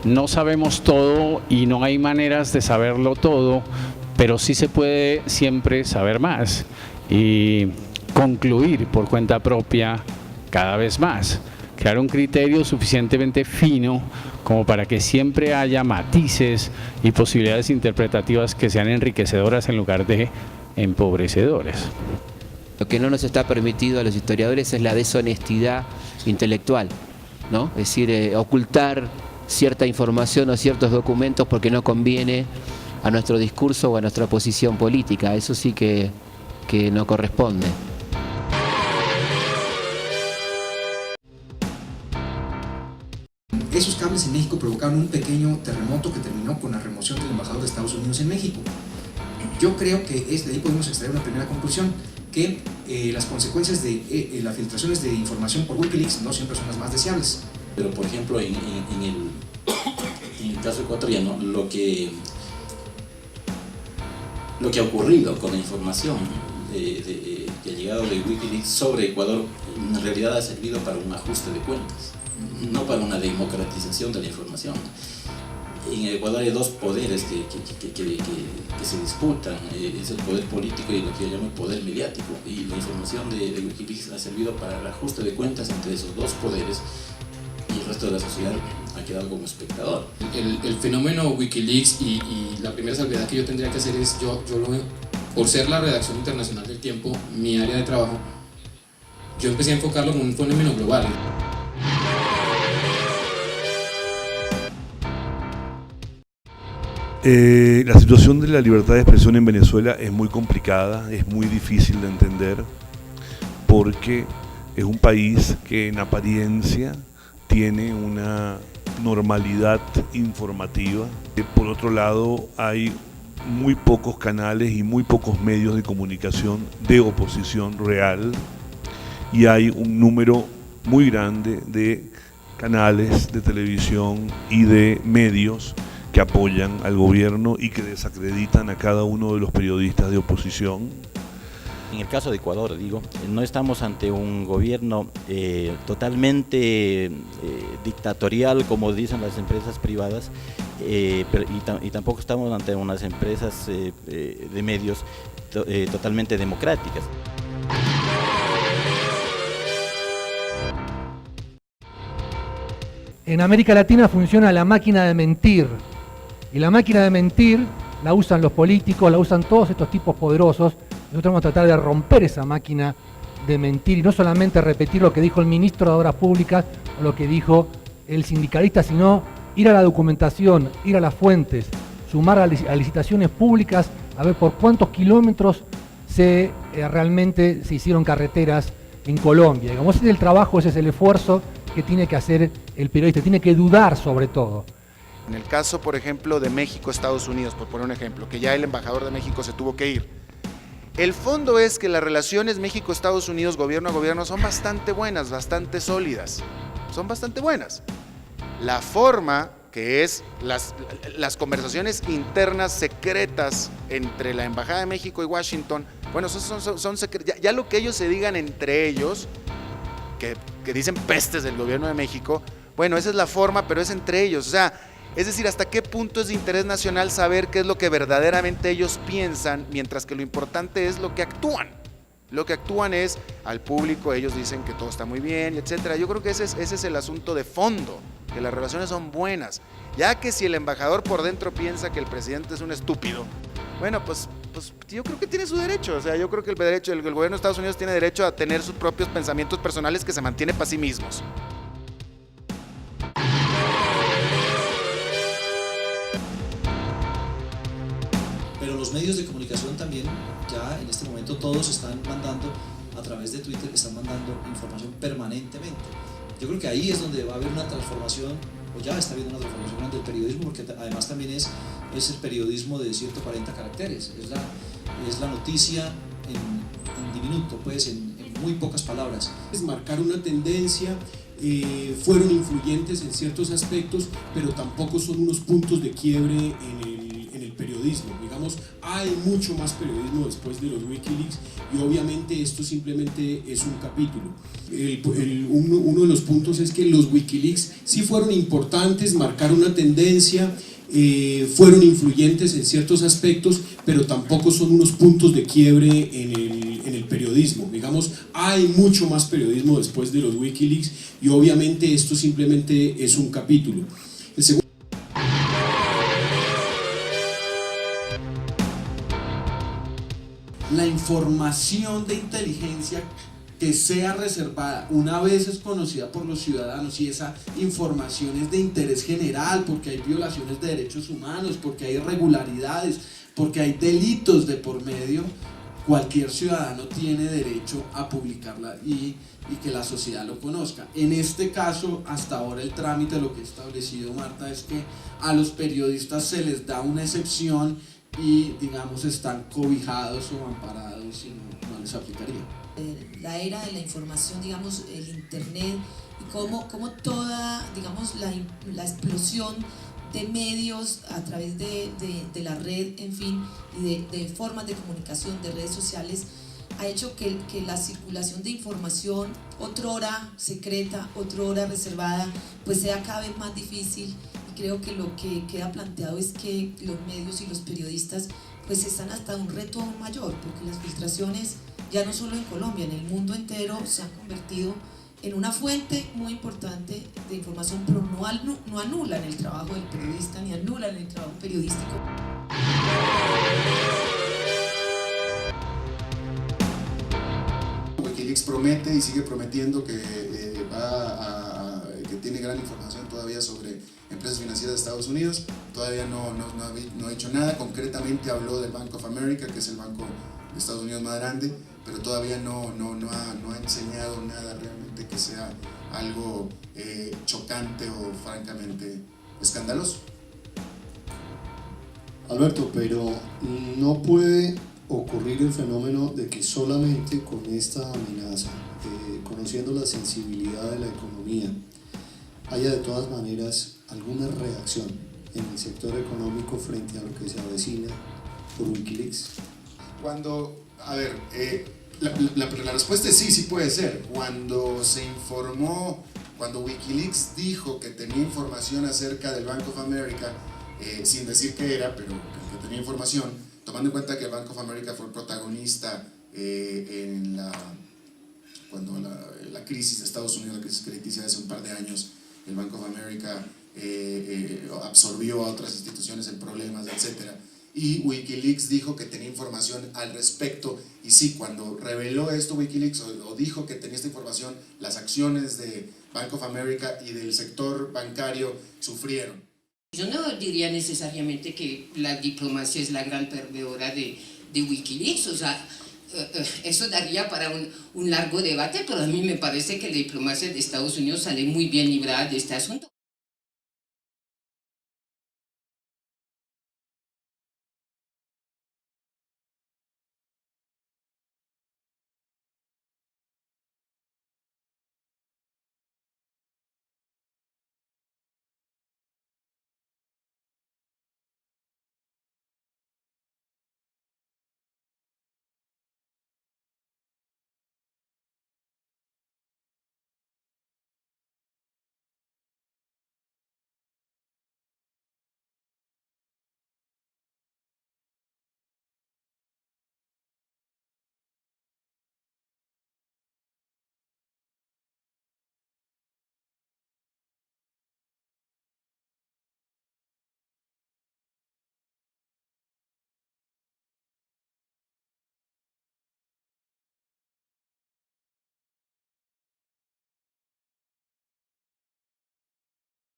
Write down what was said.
No sabemos todo y no hay maneras de saberlo todo, pero sí se puede siempre saber más y concluir por cuenta propia cada vez más. Crear un criterio suficientemente fino como para que siempre haya matices y posibilidades interpretativas que sean enriquecedoras en lugar de empobrecedores. Lo que no nos está permitido a los historiadores es la deshonestidad intelectual, ¿no? Es decir, ocultar cierta información o ciertos documentos porque no conviene a nuestro discurso o a nuestra posición política. Eso sí que no corresponde. Esos cables en México provocaron un pequeño terremoto que terminó con la remoción del embajador de Estados Unidos en México. Yo creo que de ahí podemos extraer una primera conclusión, que las consecuencias de las filtraciones de información por Wikileaks no siempre son las más deseables. Pero por ejemplo en el caso ecuatoriano, lo que ha ocurrido con la información que ha llegado de Wikileaks sobre Ecuador en realidad ha servido para un ajuste de cuentas, no para una democratización de la información. En Ecuador hay dos poderes que se disputan, es el poder político y lo que yo llamo el poder mediático, y la información de Wikileaks ha servido para el ajuste de cuentas entre esos dos poderes y el resto de la sociedad ha quedado como espectador. El fenómeno Wikileaks y la primera salvedad que yo tendría que hacer es, por ser la redacción internacional del Tiempo, mi área de trabajo, yo empecé a enfocarlo como un fenómeno global. La situación de la libertad de expresión en Venezuela es muy complicada, es muy difícil de entender, porque es un país que en apariencia tiene una normalidad informativa. Por otro lado, hay muy pocos canales y muy pocos medios de comunicación de oposición real, y hay un número muy grande de canales de televisión y de medios que apoyan al gobierno y que desacreditan a cada uno de los periodistas de oposición. En el caso de Ecuador, digo, no estamos ante un gobierno totalmente dictatorial, como dicen las empresas privadas, y tampoco estamos ante unas empresas de medios totalmente democráticas. En América Latina funciona la máquina de mentir, y la máquina de mentir la usan los políticos, la usan todos estos tipos poderosos. Nosotros vamos a tratar de romper esa máquina de mentir y no solamente repetir lo que dijo el ministro de Obras Públicas o lo que dijo el sindicalista, sino ir a la documentación, ir a las fuentes, sumar a licitaciones públicas, a ver por cuántos kilómetros realmente se hicieron carreteras en Colombia. Digamos, ese es el trabajo, ese es el esfuerzo que tiene que hacer el periodista, tiene que dudar sobre todo. En el caso, por ejemplo, de México, Estados Unidos, por poner un ejemplo, que ya el embajador de México se tuvo que ir. El fondo es que las relaciones México-Estados Unidos, gobierno a gobierno, son bastante buenas, bastante sólidas, son bastante buenas. La forma, que es las conversaciones internas secretas entre la Embajada de México y Washington, bueno, son secretas, ya lo que ellos se digan entre ellos, que dicen pestes del gobierno de México, bueno, esa es la forma, pero es entre ellos, o sea, es decir, hasta qué punto es de interés nacional saber qué es lo que verdaderamente ellos piensan, mientras que lo importante es lo que actúan. Lo que actúan es al público, ellos dicen que todo está muy bien, etcétera. Yo creo que ese es el asunto de fondo, que las relaciones son buenas. Ya que si el embajador por dentro piensa que el presidente es un estúpido, bueno, pues yo creo que tiene su derecho. O sea, yo creo que el gobierno de Estados Unidos tiene derecho a tener sus propios pensamientos personales que se mantiene para sí mismos. Pero los medios de comunicación también, ya en este momento todos están mandando, a través de Twitter, están mandando información permanentemente. Yo creo que ahí es donde va a haber una transformación o ya está habiendo una transformación grande del periodismo, porque además también es el periodismo de 140 caracteres, es la noticia en diminuto, pues en muy pocas palabras. Es marcar una tendencia, fueron influyentes en ciertos aspectos, pero tampoco son unos puntos de quiebre en el periodismo. Digamos, hay mucho más periodismo después de los Wikileaks y obviamente esto simplemente es un capítulo. Uno de los puntos es que los Wikileaks sí fueron importantes, marcaron una tendencia, fueron influyentes en ciertos aspectos, pero tampoco son unos puntos de quiebre en el periodismo. Digamos, hay mucho más periodismo después de los Wikileaks y obviamente esto simplemente es un capítulo. La información de inteligencia que sea reservada una vez es conocida por los ciudadanos, y esa información es de interés general porque hay violaciones de derechos humanos, porque hay irregularidades, porque hay delitos de por medio, cualquier ciudadano tiene derecho a publicarla y que la sociedad lo conozca. En este caso, hasta ahora el trámite, lo que ha establecido Marta, es que a los periodistas se les da una excepción y, digamos, están cobijados o amparados y no les aplicaría. La era de la información, digamos, el internet, y cómo toda, digamos, la explosión de medios a través de la red, en fin, y de formas de comunicación, de redes sociales, ha hecho que la circulación de información, otrora secreta, otrora reservada, pues sea cada vez más difícil. Y creo que lo que queda planteado es que los medios y los periodistas pues están hasta un reto aún mayor, porque las filtraciones, ya no solo en Colombia, en el mundo entero, se han convertido en una fuente muy importante de información, pero no anulan el trabajo del periodista ni anulan el trabajo periodístico. Wikileaks promete y sigue prometiendo que que tiene gran información todavía sobre empresas financieras de Estados Unidos. Todavía no ha hecho nada. Concretamente habló del Bank of America, que es el banco de Estados Unidos más grande, pero todavía no ha enseñado nada realmente que sea algo chocante o francamente escandaloso. Alberto, pero no puede ocurrir el fenómeno de que solamente con esta amenaza, conociendo la sensibilidad de la economía, haya de todas maneras alguna reacción en el sector económico frente a lo que se avecina por Wikileaks. La respuesta es sí puede ser. Cuando se informó, cuando Wikileaks dijo que tenía información acerca del Bank of America, sin decir qué era, pero que tenía información, tomando en cuenta que el Bank of America fue el protagonista cuando la crisis de Estados Unidos, la crisis crediticia de hace un par de años, el Bank of America absorbió a otras instituciones en problemas, etc. Y Wikileaks dijo que tenía información al respecto, y sí, cuando reveló esto Wikileaks o dijo que tenía esta información, las acciones de Bank of America y del sector bancario sufrieron. Yo no diría necesariamente que la diplomacia es la gran perdedora de Wikileaks, o sea, eso daría para un largo debate, pero a mí me parece que la diplomacia de Estados Unidos sale muy bien librada de este asunto.